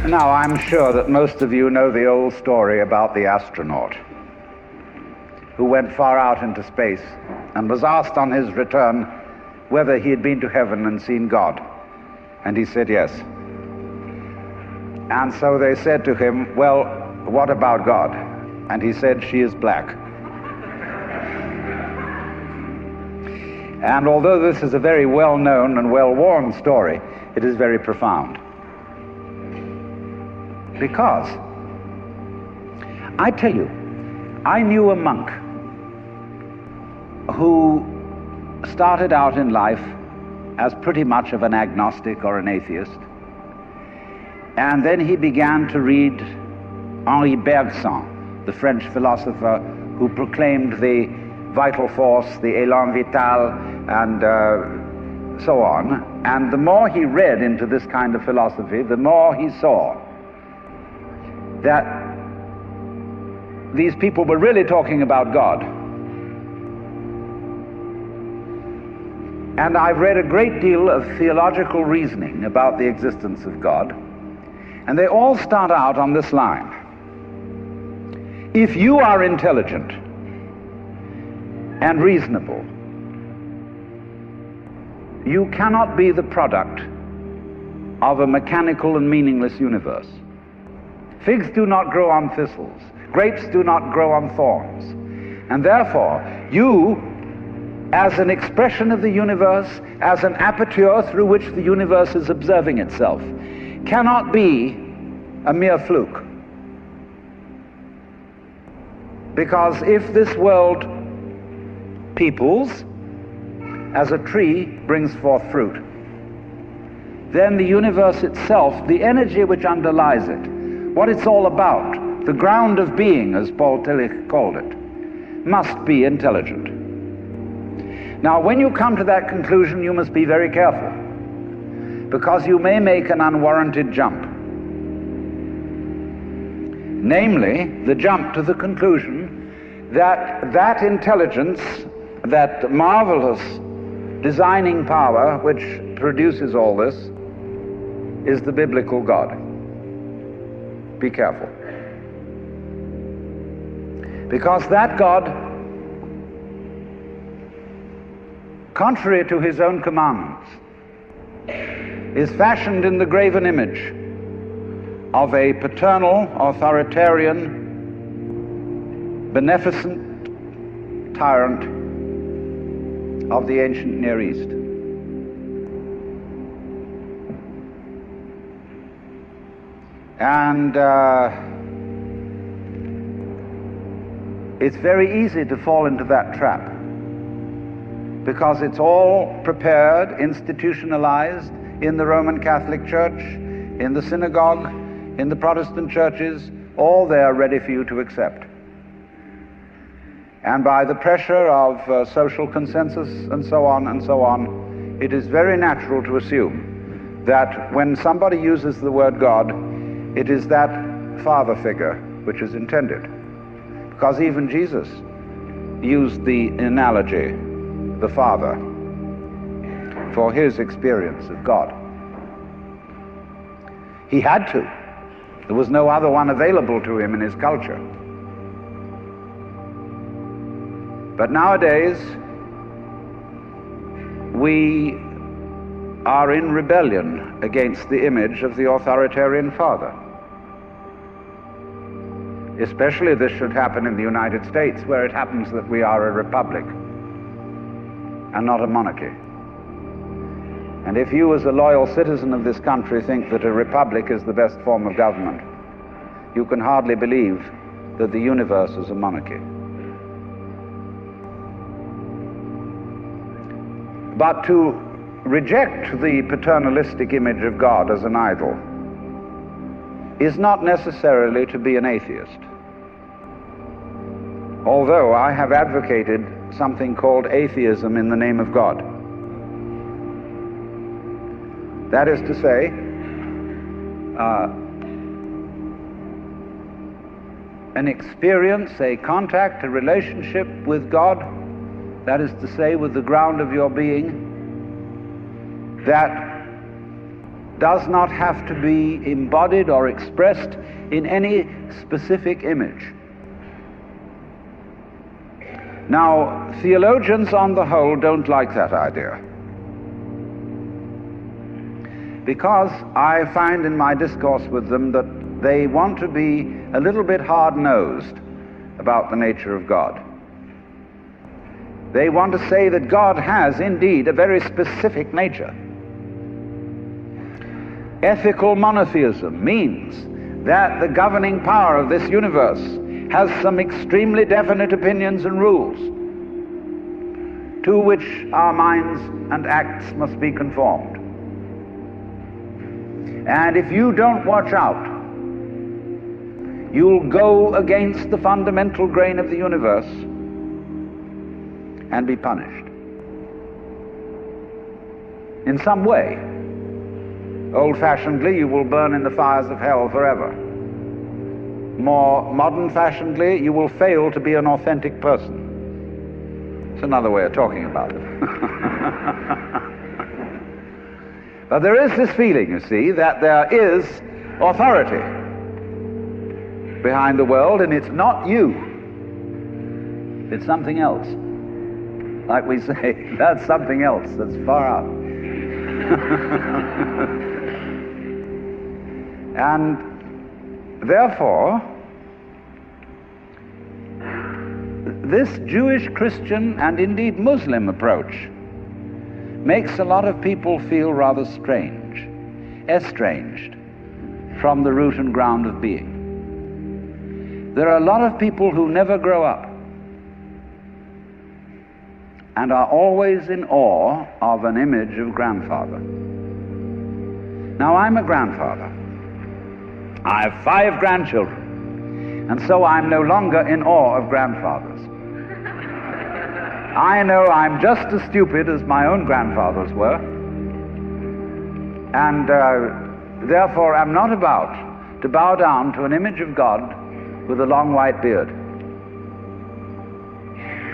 Now, I'm sure that most of you know the old story about the astronaut who went far out into space and was asked on his return whether he had been to heaven and seen God. And he said yes. And so they said to him, well, what about God? And he said, she is black. And although this is a very well-known and well-worn story, it is very profound. Because, I tell you, I knew a monk who started out in life as pretty much of an agnostic or an atheist. And then he began to read Henri Bergson, the French philosopher who proclaimed the vital force, the élan vital, and so on. And the more he read into this kind of philosophy, the more he saw that these people were really talking about God. And I've read a great deal of theological reasoning about the existence of God, and they all start out on this line. If you are intelligent and reasonable, you cannot be the product of a mechanical and meaningless universe. Figs do not grow on thistles. Grapes do not grow on thorns. And therefore, you, as an expression of the universe, as an aperture through which the universe is observing itself, cannot be a mere fluke. Because if this world peoples, as a tree brings forth fruit, then the universe itself, the energy which underlies it, what it's all about, the ground of being, as Paul Tillich called it, must be intelligent. Now, when you come to that conclusion, you must be very careful, because you may make an unwarranted jump. Namely, the jump to the conclusion that that intelligence, that marvelous designing power which produces all this, is the biblical God. Be careful. Because that God, contrary to his own commandments, is fashioned in the graven image of a paternal, authoritarian, beneficent tyrant of the ancient Near East. And it's very easy to fall into that trap, because it's all prepared, institutionalized in the Roman Catholic Church, in the synagogue, in the Protestant churches, all there ready for you to accept. And by the pressure of social consensus and so on, it is very natural to assume that when somebody uses the word God, it is that father figure which is intended. Because even Jesus used the analogy, the Father, for his experience of God. He had to. There was no other one available to him in his culture. But nowadays, we are in rebellion against the image of the authoritarian father. Especially this should happen in the United States, where it happens that we are a republic and not a monarchy. And if you, as a loyal citizen of this country, think that a republic is the best form of government, you can hardly believe that the universe is a monarchy. But to reject the paternalistic image of God as an idol is not necessarily to be an atheist. Although I have advocated something called atheism in the name of God. That is to say, an experience, a contact, a relationship with God, that is to say, with the ground of your being, that does not have to be embodied or expressed in any specific image. Now, theologians on the whole don't like that idea, because I find in my discourse with them that they want to be a little bit hard-nosed about the nature of God. They want to say that God has indeed a very specific nature. Ethical monotheism means that the governing power of this universe has some extremely definite opinions and rules to which our minds and acts must be conformed. And if you don't watch out, you'll go against the fundamental grain of the universe and be punished in some way. Old-fashionedly, you will burn in the fires of hell forever. More modern-fashionedly, you will fail to be an authentic person. It's another way of talking about it. But there is this feeling, you see, that there is authority behind the world, and it's not you. It's something else. Like we say, that's something else that's far out. And therefore, this Jewish, Christian, and indeed Muslim approach makes a lot of people feel rather strange, estranged from the root and ground of being. There are a lot of people who never grow up and are always in awe of an image of grandfather. Now, I'm a grandfather. I have 5 grandchildren, and so I'm no longer in awe of grandfathers. I know I'm just as stupid as my own grandfathers were, and therefore I'm not about to bow down to an image of God with a long white beard.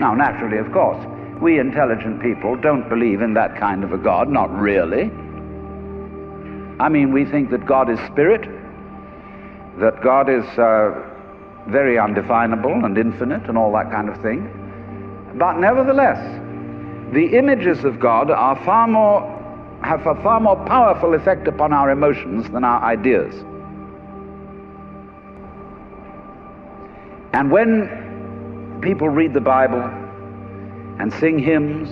Now, naturally, of course, we intelligent people don't believe in that kind of a God, not really. I mean, we think that God is spirit, that God is very undefinable and infinite and all that kind of thing. But nevertheless, the images of God are have a far more powerful effect upon our emotions than our ideas. And when people read the Bible and sing hymns,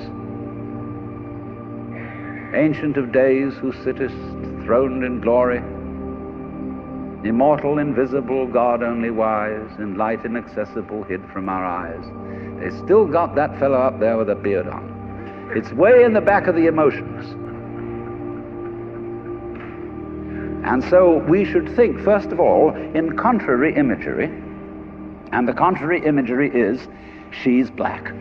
Ancient of Days, who sittest throned in glory, immortal, invisible, God only wise, in light inaccessible, hid from our eyes, they still got that fellow up there with a beard on. It's way in the back of the emotions. And so we should think, first of all, in contrary imagery, and the contrary imagery is, she's black.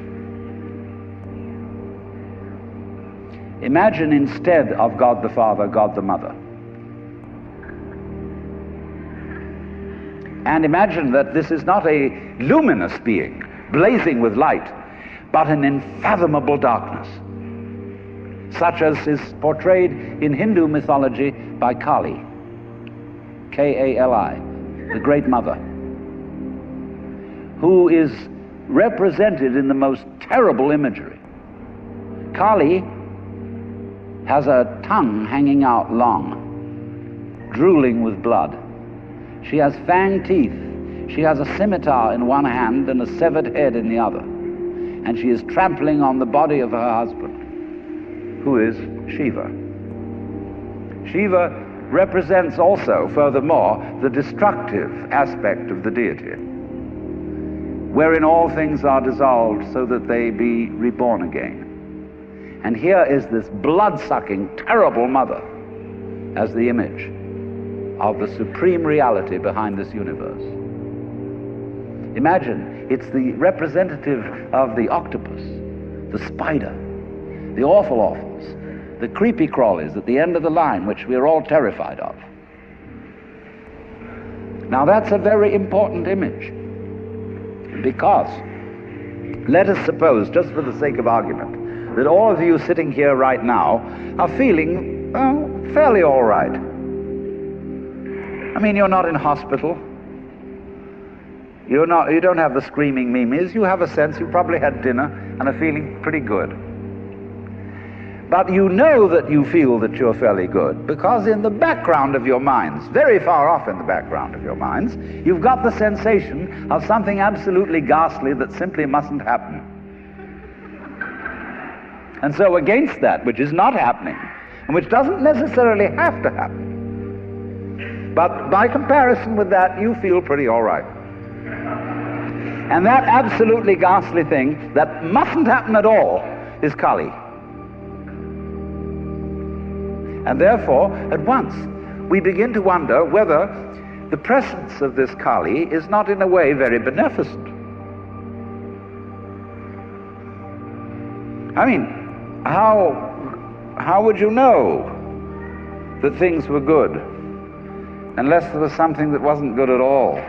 Imagine instead of God the Father, God the Mother. And imagine that this is not a luminous being, blazing with light, but an unfathomable darkness, such as is portrayed in Hindu mythology by Kali, K-A-L-I, the Great Mother, who is represented in the most terrible imagery. Kali has a tongue hanging out long, drooling with blood. She has fanged teeth. She has a scimitar in one hand and a severed head in the other. And she is trampling on the body of her husband, who is Shiva. Shiva represents also, furthermore, the destructive aspect of the deity, wherein all things are dissolved so that they be reborn again. And here is this blood-sucking, terrible mother as the image of the supreme reality behind this universe. Imagine, it's the representative of the octopus, the spider, the awful-awfuls, the creepy-crawlies at the end of the line, which we are all terrified of. Now that's a very important image, because let us suppose, just for the sake of argument, that all of you sitting here right now are feeling fairly all right. I mean, you're not in hospital. You don't have the screaming memes. You have a sense you probably had dinner and are feeling pretty good. But you know that you feel that you're fairly good because in the background of your minds, very far off in the background of your minds, you've got the sensation of something absolutely ghastly that simply mustn't happen. And so against that which is not happening, and which doesn't necessarily have to happen, but by comparison with that, you feel pretty all right. And that absolutely ghastly thing that mustn't happen at all is Kali. And therefore, at once, we begin to wonder whether the presence of this Kali is not in a way very beneficent. I mean, how would you know that things were good unless there was something that wasn't good at all?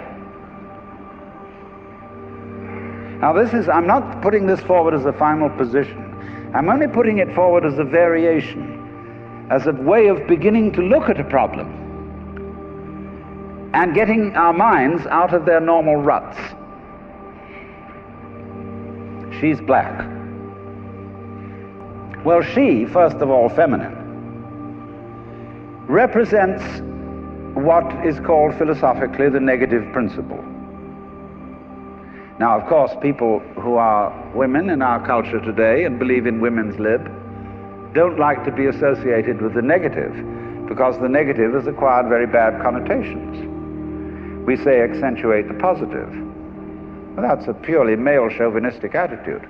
Now I'm not putting this forward as a final position. I'm only putting it forward as a variation, as a way of beginning to look at a problem and getting our minds out of their normal ruts. She's black. Well, she, first of all, feminine, represents what is called philosophically the negative principle. Now, of course, people who are women in our culture today and believe in women's lib don't like to be associated with the negative, because the negative has acquired very bad connotations. We say accentuate the positive. Well, that's a purely male chauvinistic attitude.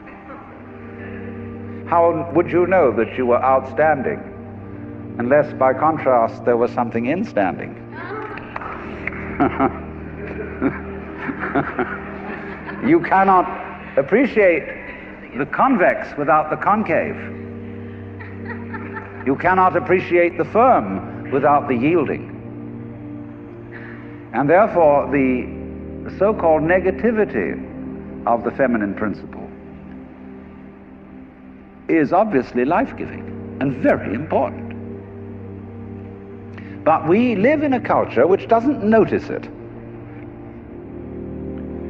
How would you know that you were outstanding unless by contrast there was something instanding? You cannot appreciate the convex without the concave. You cannot appreciate the firm without the yielding. And therefore, the so-called negativity of the feminine principle is obviously life-giving and very important. But we live in a culture which doesn't notice it.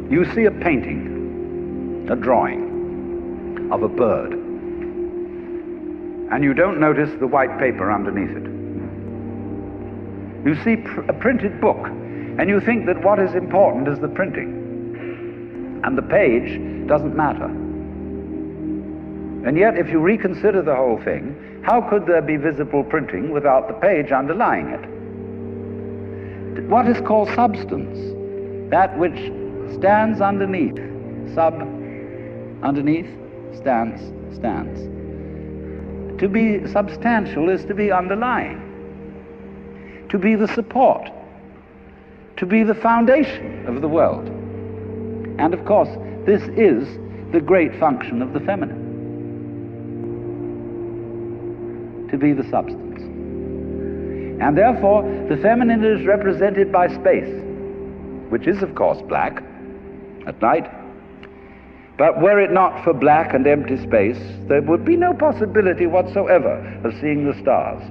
You see a painting, a drawing of a bird, and you don't notice the white paper underneath it. You see a printed book, and you think that what is important is the printing, and the page doesn't matter. And yet, if you reconsider the whole thing, how could there be visible printing without the page underlying it? What is called substance, that which stands underneath, underneath, stands. To be substantial is to be underlying, to be the support, to be the foundation of the world. And of course, this is the great function of the feminine, to be the substance. And therefore, the feminine is represented by space, which is of course black at night. But were it not for black and empty space, there would be no possibility whatsoever of seeing the stars.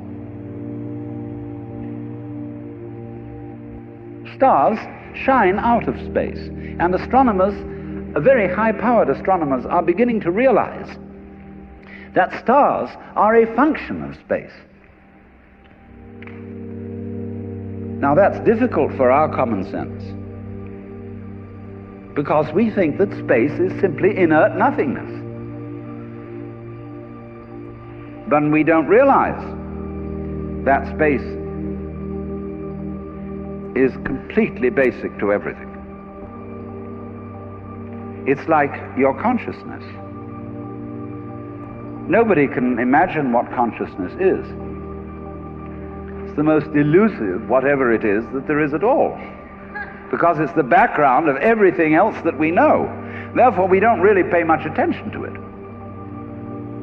Stars shine out of space, and astronomers, very high-powered astronomers, are beginning to realize that stars are a function of space. Now that's difficult for our common sense, because we think that space is simply inert nothingness. But we don't realize that space is completely basic to everything. It's like your consciousness. Nobody can imagine what consciousness is. It's the most elusive, whatever it is, that there is at all, because it's the background of everything else that we know. Therefore, we don't really pay much attention to it.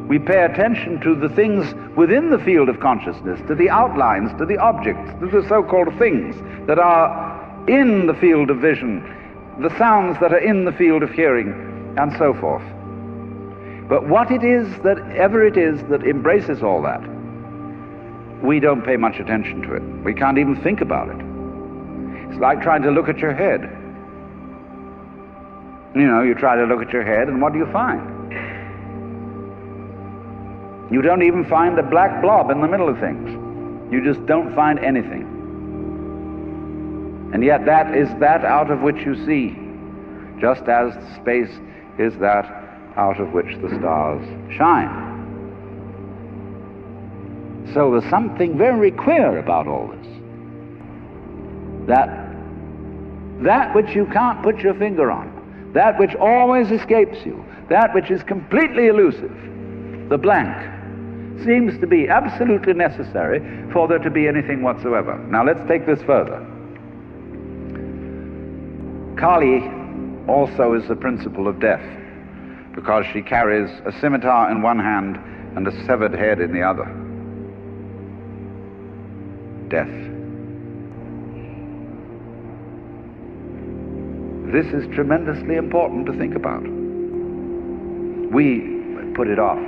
We pay attention to the things within the field of consciousness, to the outlines, to the objects, to the so-called things that are in the field of vision, the sounds that are in the field of hearing, and so forth. But what it is that ever it is that embraces all that, we don't pay much attention to it. We can't even think about it. It's like trying to look at your head. You know, you try to look at your head, and what do you find? You don't even find a black blob in the middle of things. You just don't find anything. And yet that is that out of which you see, just as space is that out of which the stars shine. So there's something very queer about all this. That which you can't put your finger on, that which always escapes you, that which is completely elusive, the blank, seems to be absolutely necessary for there to be anything whatsoever. Now let's take this further. Kali also is the principle of death, because she carries a scimitar in one hand and a severed head in the other. Death. This is tremendously important to think about. We put it off.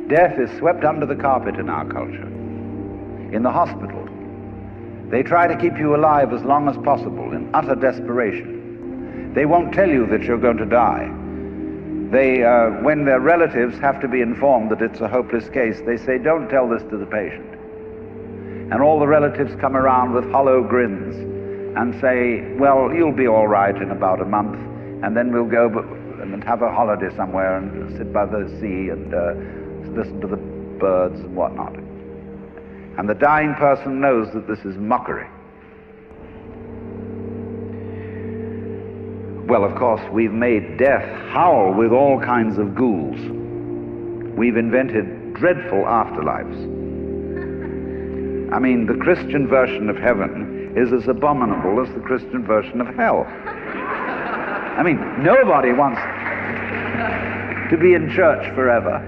Death is swept under the carpet in our culture. In the hospital, they try to keep you alive as long as possible in utter desperation. They won't tell you that you're going to die. When their relatives have to be informed that it's a hopeless case, they say, don't tell this to the patient. And all the relatives come around with hollow grins and say, well, you'll be all right in about a month, and then we'll go and have a holiday somewhere and sit by the sea and listen to the birds and whatnot. And the dying person knows that this is mockery. Well, of course, we've made death howl with all kinds of ghouls. We've invented dreadful afterlives. I mean, the Christian version of heaven is as abominable as the Christian version of hell. I mean, nobody wants to be in church forever.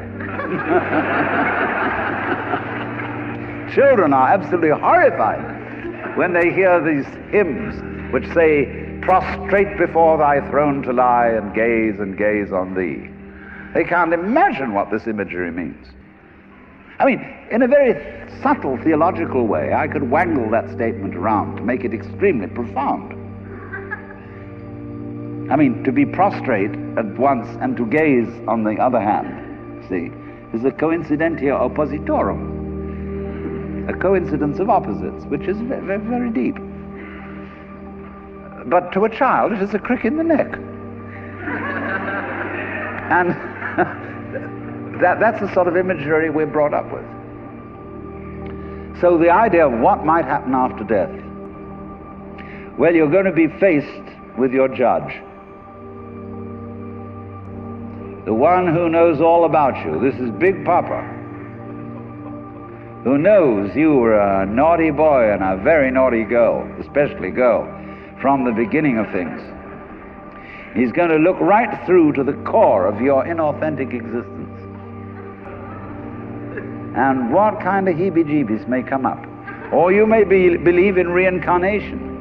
Children are absolutely horrified when they hear these hymns which say, prostrate before thy throne to lie and gaze on thee. They can't imagine what this imagery means. I mean, in a very subtle theological way, I could wangle that statement around to make it extremely profound. I mean, to be prostrate at once and to gaze on the other hand, see, is a coincidentia oppositorum, a coincidence of opposites, which is very, very deep. But to a child, it is a crick in the neck. And that's the sort of imagery we're brought up with. So the idea of what might happen after death, well, you're going to be faced with your judge, the one who knows all about you. This is Big Papa, who knows you were a naughty boy and a very naughty girl, especially girl, from the beginning of things. He's going to look right through to the core of your inauthentic existence. And what kind of heebie-jeebies may come up. Or you may believe in reincarnation,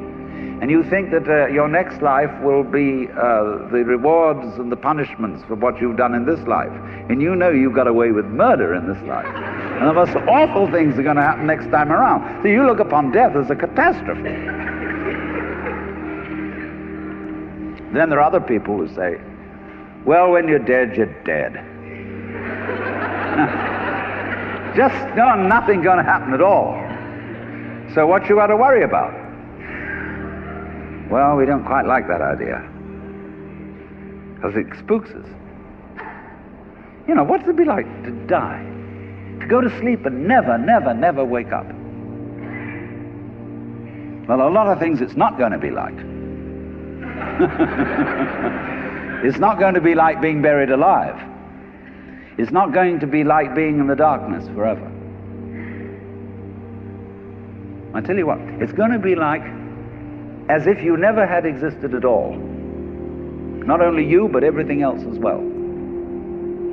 and you think that your next life will be the rewards and the punishments for what you've done in this life. And you know you got away with murder in this life. And the most awful things are going to happen next time around. So you look upon death as a catastrophe. Then there are other people who say, well, when you're dead, you're dead. Just nothing going to happen at all. So what you got to worry about? Well, we don't quite like that idea, because it spooks us. You know, what's it be like to die? To go to sleep and never, never, never wake up? Well, a lot of things it's not going to be like. It's not going to be like being buried alive. It's not going to be like being in the darkness forever. I tell you what, it's going to be like as if you never had existed at all. Not only you, but everything else as well.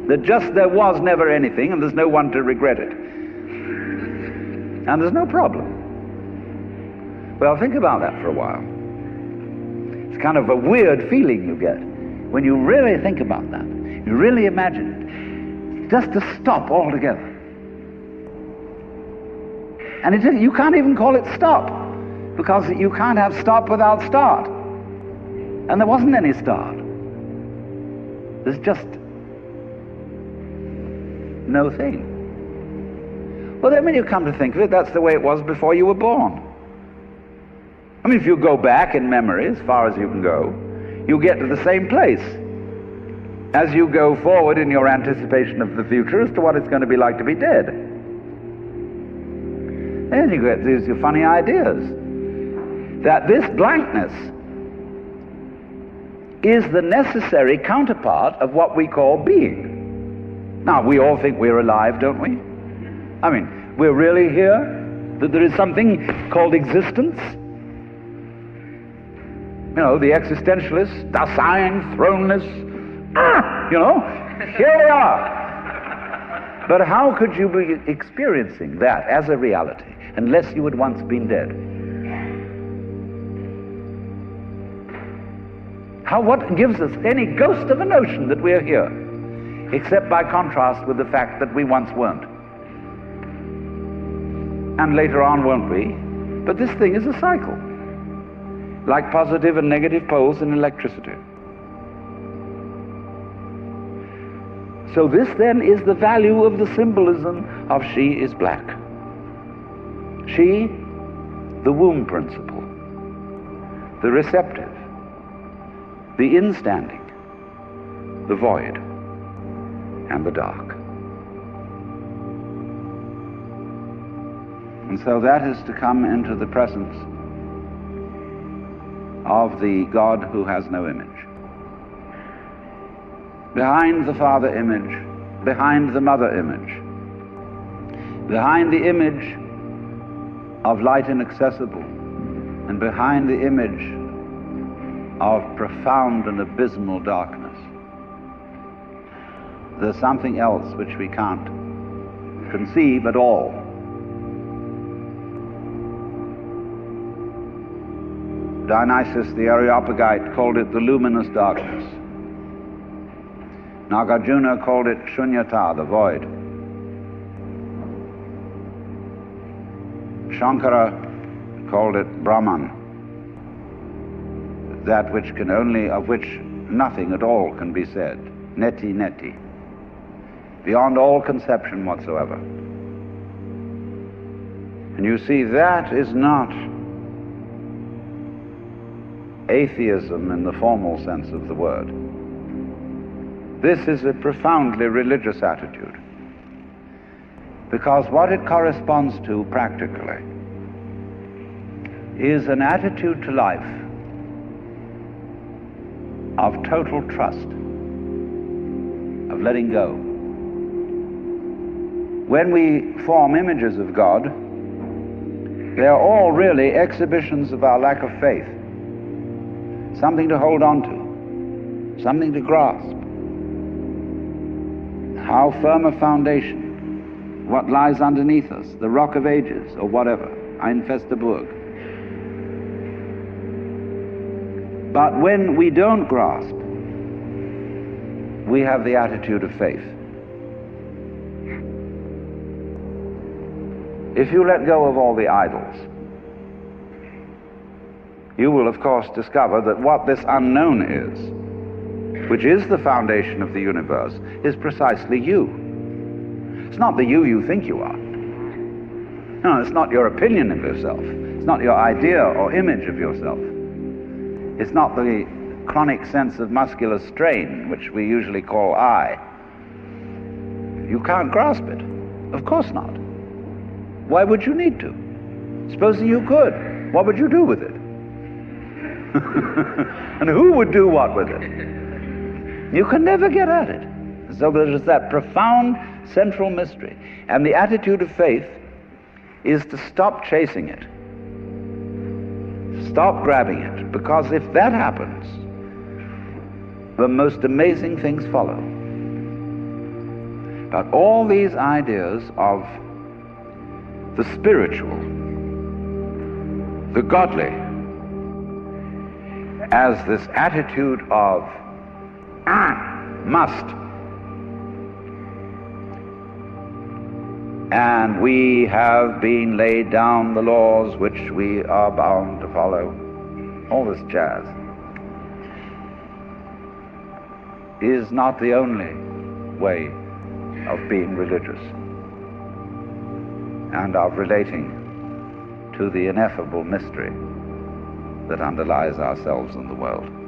That just there was never anything, and there's no one to regret it. And there's no problem. Well, think about that for a while. It's kind of a weird feeling you get when you really think about that. You really imagine it. Just to stop altogether. And you can't even call it stop, because you can't have stop without start. And there wasn't any start. There's just no thing. Well, then when you come to think of it, that's the way it was before you were born. I mean, if you go back in memory as far as you can go, you get to the same place as you go forward in your anticipation of the future as to what it's going to be like to be dead. Then you get these funny ideas that this blankness is the necessary counterpart of what we call being. Now, we all think we're alive, don't we? I mean, we're really here? That there is something called existence? You know, the existentialists, Dasein, thrownness, you know, here we are. But how could you be experiencing that as a reality unless you had once been dead? What gives us any ghost of a notion that we're here, except by contrast with the fact that we once weren't? And later on won't we? But this thing is a cycle, like positive and negative poles in electricity. So this then is the value of the symbolism of she is black. She, the womb principle, the receptive, the instanding, the void, and the dark. And so that is to come into the presence of the God who has no image. Behind the Father image, behind the Mother image, behind the image of light inaccessible, and behind the image of profound and abysmal darkness, there's something else which we can't conceive at all. Dionysius the Areopagite called it the luminous darkness. Nagarjuna called it shunyata, the void. Shankara called it Brahman, that which can only, of which nothing at all can be said. Neti neti, beyond all conception whatsoever. And you see, that is not atheism in the formal sense of the word. This is a profoundly religious attitude, because what it corresponds to practically is an attitude to life of total trust, of letting go. When we form images of God, they are all really exhibitions of our lack of faith. Something to hold on to, something to grasp. How firm a foundation, what lies underneath us, the rock of ages, or whatever, ein feste Burg. But when we don't grasp, we have the attitude of faith. If you let go of all the idols, you will of course discover that what this unknown is, which is the foundation of the universe, is precisely you. It's not the you think you are. No, it's not your opinion of yourself. It's not your idea or image of yourself. It's not the chronic sense of muscular strain, which we usually call I. You can't grasp it. Of course not. Why would you need to? Supposing you could, what would you do with it? And who would do what with it? You can never get at it. So there's that profound central mystery. And the attitude of faith is to stop chasing it. Stop grabbing it. Because if that happens, the most amazing things follow. But all these ideas of the spiritual, the godly, as this attitude of must, and we have been laid down the laws which we are bound to follow. All this jazz is not the only way of being religious and of relating to the ineffable mystery that underlies ourselves and the world.